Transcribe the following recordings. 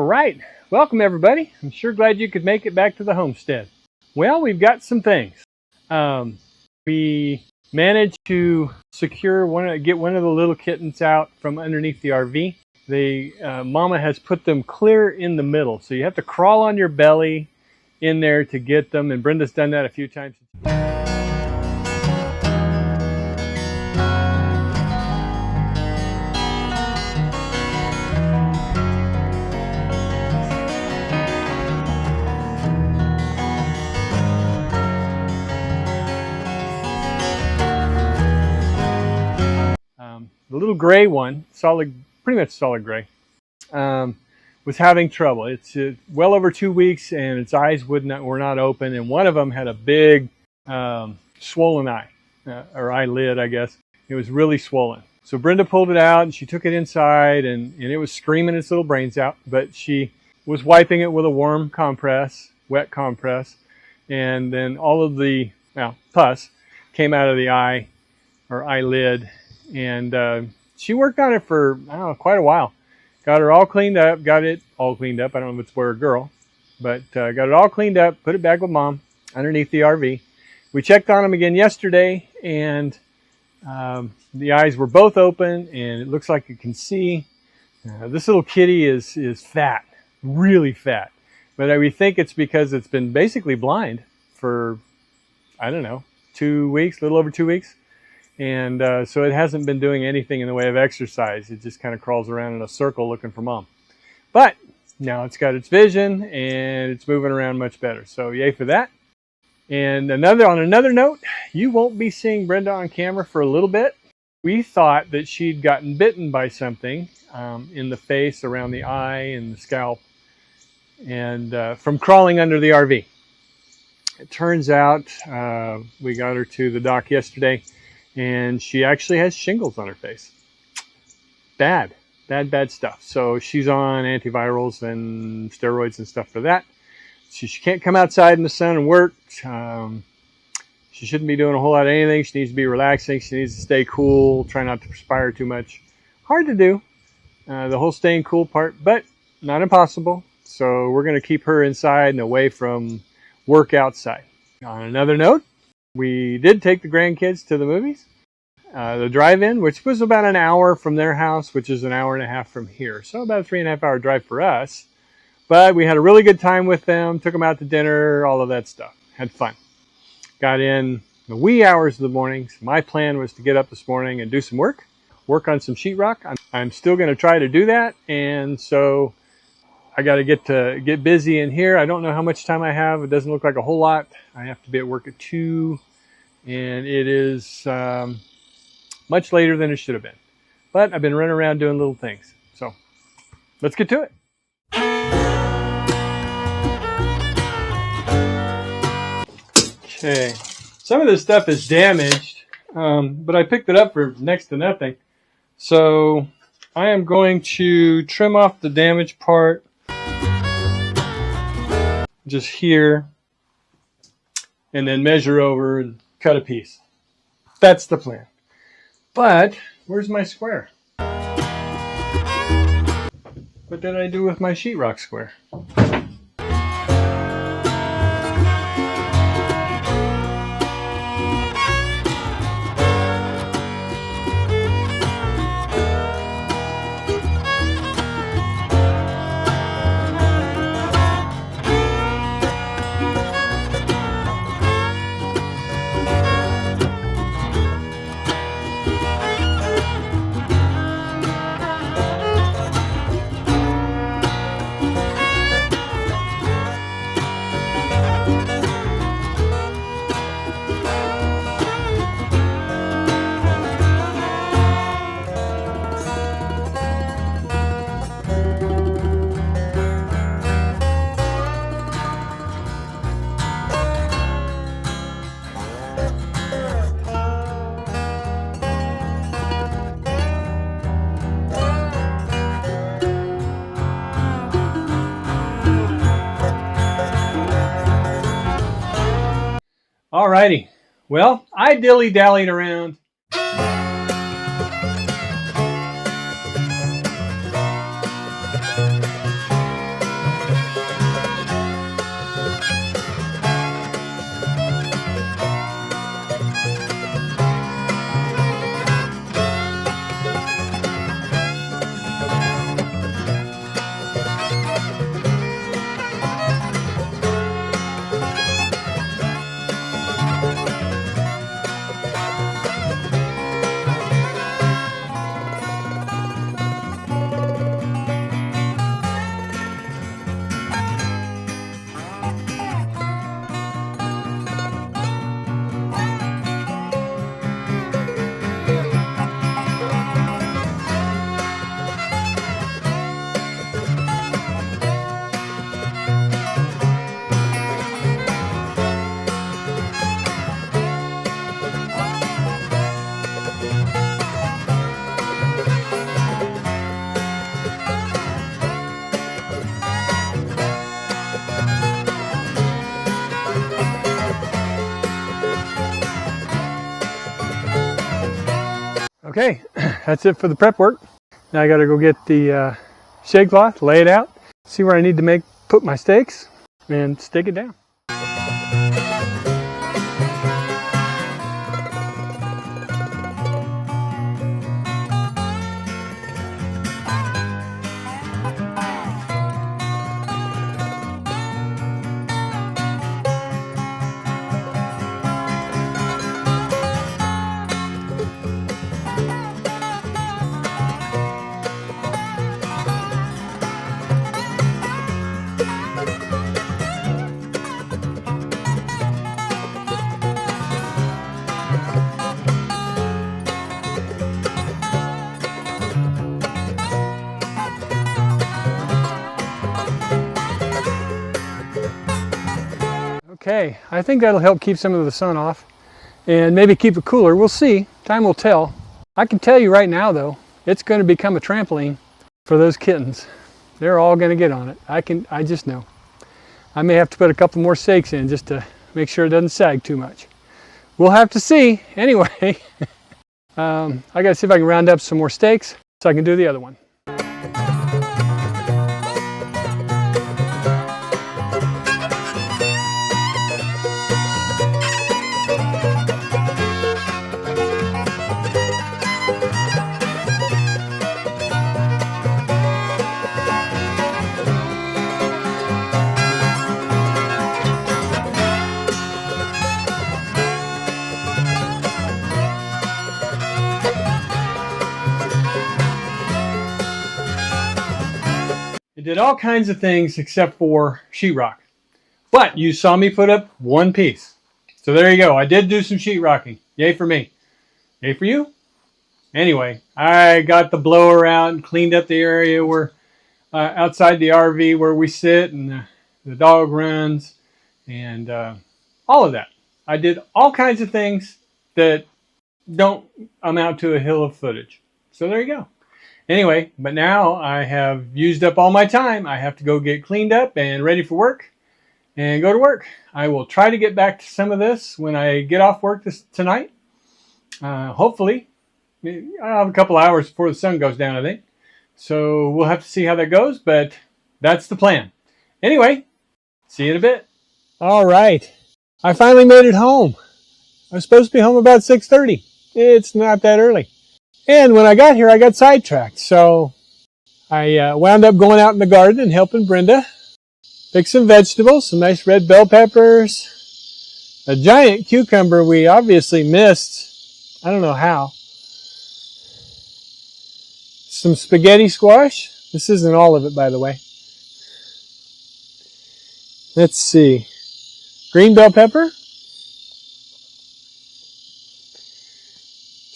right, welcome everybody. I'm sure glad you could make it back to the homestead. Well, we've got some things. We managed to get one of the little kittens out from underneath the RV. Mama has put them clear in the middle, so you have to crawl on your belly in there to get them, and Brenda's done that a few times. The little gray one, pretty much solid gray, was having trouble. It's well over 2 weeks, and its eyes were not open, and one of them had a big swollen eye, or eyelid, I guess. It was really swollen. So Brenda pulled it out, and she took it inside, and it was screaming its little brains out, but she was wiping it with a warm compress, wet compress, and then all of the pus came out of the eye, or eyelid, and she worked on it for, quite a while. Got her all cleaned up, I don't know if it's boy or girl, but got it all cleaned up, put it back with Mom underneath the RV. We checked on them again yesterday, and the eyes were both open, and it looks like you can see. This little kitty is fat, really fat. But we think it's because it's been basically blind for, 2 weeks, a little over 2 weeks. And so it hasn't been doing anything in the way of exercise. It just kind of crawls around in a circle looking for Mom. But now it's got its vision, and it's moving around much better. So yay for that. And on another note, you won't be seeing Brenda on camera for a little bit. We thought that she'd gotten bitten by something in the face, around the eye, and the scalp, and from crawling under the RV. It turns out we got her to the doc yesterday, and she actually has shingles on her face. Bad stuff. So she's on antivirals and steroids and stuff for that. She can't come outside in the sun and work. She shouldn't be doing a whole lot of anything. She needs to be relaxing. She needs to stay cool, try not to perspire too much. Hard to do, the whole staying cool part, but not impossible. So we're going to keep her inside and away from work outside. On another note, we did take the grandkids to the movies, the drive-in, which was about an hour from their house, which is an hour and a half from here. So about a 3.5 hour drive for us. But we had a really good time with them, took them out to dinner, all of that stuff. Had fun. Got in the wee hours of the morning. So my plan was to get up this morning and do some work on some sheetrock. I'm still going to try to do that. And so I got to get busy in here. I don't know how much time I have. It doesn't look like a whole lot. I have to be at work at 2, and it is much later than it should have been. But I've been running around doing little things. So let's get to it. Okay, some of this stuff is damaged, but I picked it up for next to nothing. So I am going to trim off the damaged part just here, and then measure over and cut a piece. That's the plan. But where's my square? What did I do with my sheetrock square? Alrighty, well, I dilly-dallied around. Okay, that's it for the prep work. Now I got to go get the shade cloth, lay it out, see where I need to put my stakes, and stake it down. Okay, I think that'll help keep some of the sun off and maybe keep it cooler. We'll see. Time will tell. I can tell you right now though, it's going to become a trampoline for those kittens. They're all going to get on it. I just know. I may have to put a couple more stakes in just to make sure it doesn't sag too much. We'll have to see. Anyway, I got to see if I can round up some more stakes so I can do the other one. It did all kinds of things except for sheetrock. But you saw me put up one piece. So there you go. I did do some sheetrocking. Yay for me. Yay for you. Anyway, I got the blower out and cleaned up the area where outside the RV where we sit and the dog runs and all of that. I did all kinds of things that don't amount to a hill of footage. So there you go. Anyway, but now I have used up all my time. I have to go get cleaned up and ready for work and go to work. I will try to get back to some of this when I get off work tonight. Hopefully, I'll have a couple hours before the sun goes down, I think. So we'll have to see how that goes, but that's the plan. Anyway, see you in a bit. All right. I finally made it home. I was supposed to be home about 6:30. It's not that early. And when I got here, I got sidetracked. So I wound up going out in the garden and helping Brenda pick some vegetables, some nice red bell peppers, a giant cucumber we obviously missed. I don't know how. Some spaghetti squash. This isn't all of it, by the way. Let's see. Green bell pepper.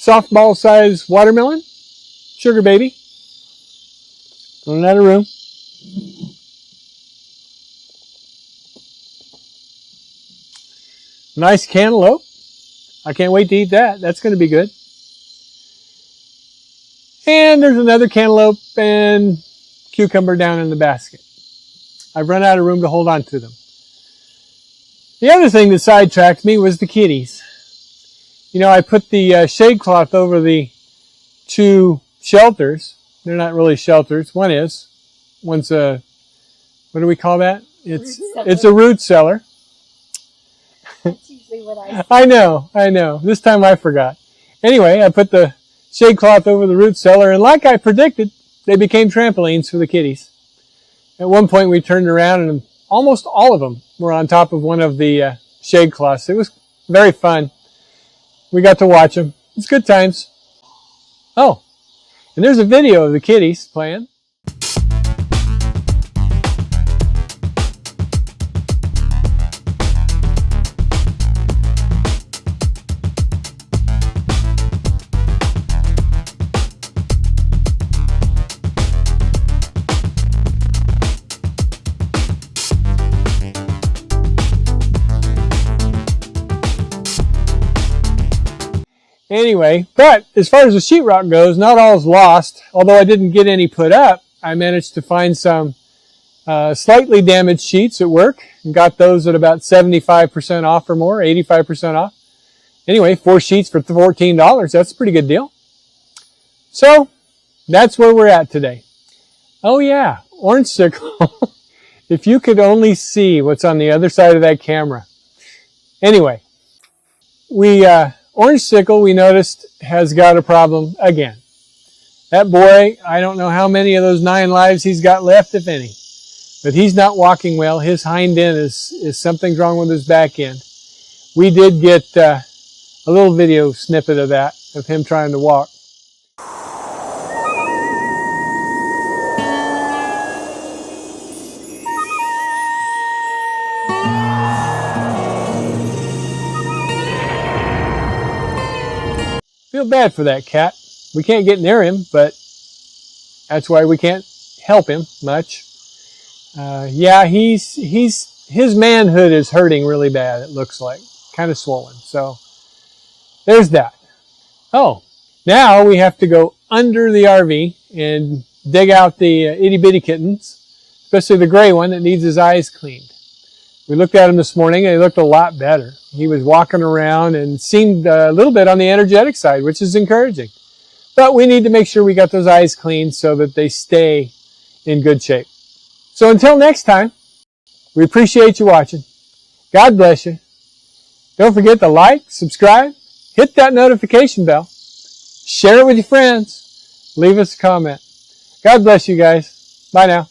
Softball size watermelon. Sugar baby. Running out of room. Nice cantaloupe. I can't wait to eat that. That's going to be good. And there's another cantaloupe and cucumber down in the basket. I've run out of room to hold on to them. The other thing that sidetracked me was the kitties. You know, I put the shade cloth over the two shelters. They're not really shelters. One is. One's a, what do we call that? It's a root cellar. That's usually what I say. I know. This time I forgot. Anyway, I put the shade cloth over the root cellar, and like I predicted, they became trampolines for the kitties. At one point we turned around and almost all of them were on top of one of the shade cloths. It was very fun. We got to watch them. It's good times. Oh, and there's a video of the kitties playing. Anyway, but as far as the sheetrock goes, not all is lost. Although I didn't get any put up, I managed to find some slightly damaged sheets at work and got those at about 75% off or more, 85% off. Anyway, 4 sheets for $14. That's a pretty good deal. So that's where we're at today. Oh yeah, orange sickle. If you could only see what's on the other side of that camera. Anyway, orange sickle, we noticed, has got a problem again. That boy, I don't know how many of those 9 lives he's got left, if any. But he's not walking well. His hind end is something's wrong with his back end. We did get a little video snippet of that, of him trying to walk. Feel bad for that cat. We can't get near him, but that's why we can't help him much. Yeah, his manhood is hurting really bad, it looks like. Kind of swollen. So there's that. Oh, now we have to go under the RV and dig out the itty bitty kittens, especially the gray one that needs his eyes cleaned. We looked at him this morning and he looked a lot better. He was walking around and seemed a little bit on the energetic side, which is encouraging. But we need to make sure we got those eyes cleaned so that they stay in good shape. So until next time, we appreciate you watching. God bless you. Don't forget to like, subscribe, hit that notification bell, share it with your friends, leave us a comment. God bless you guys. Bye now.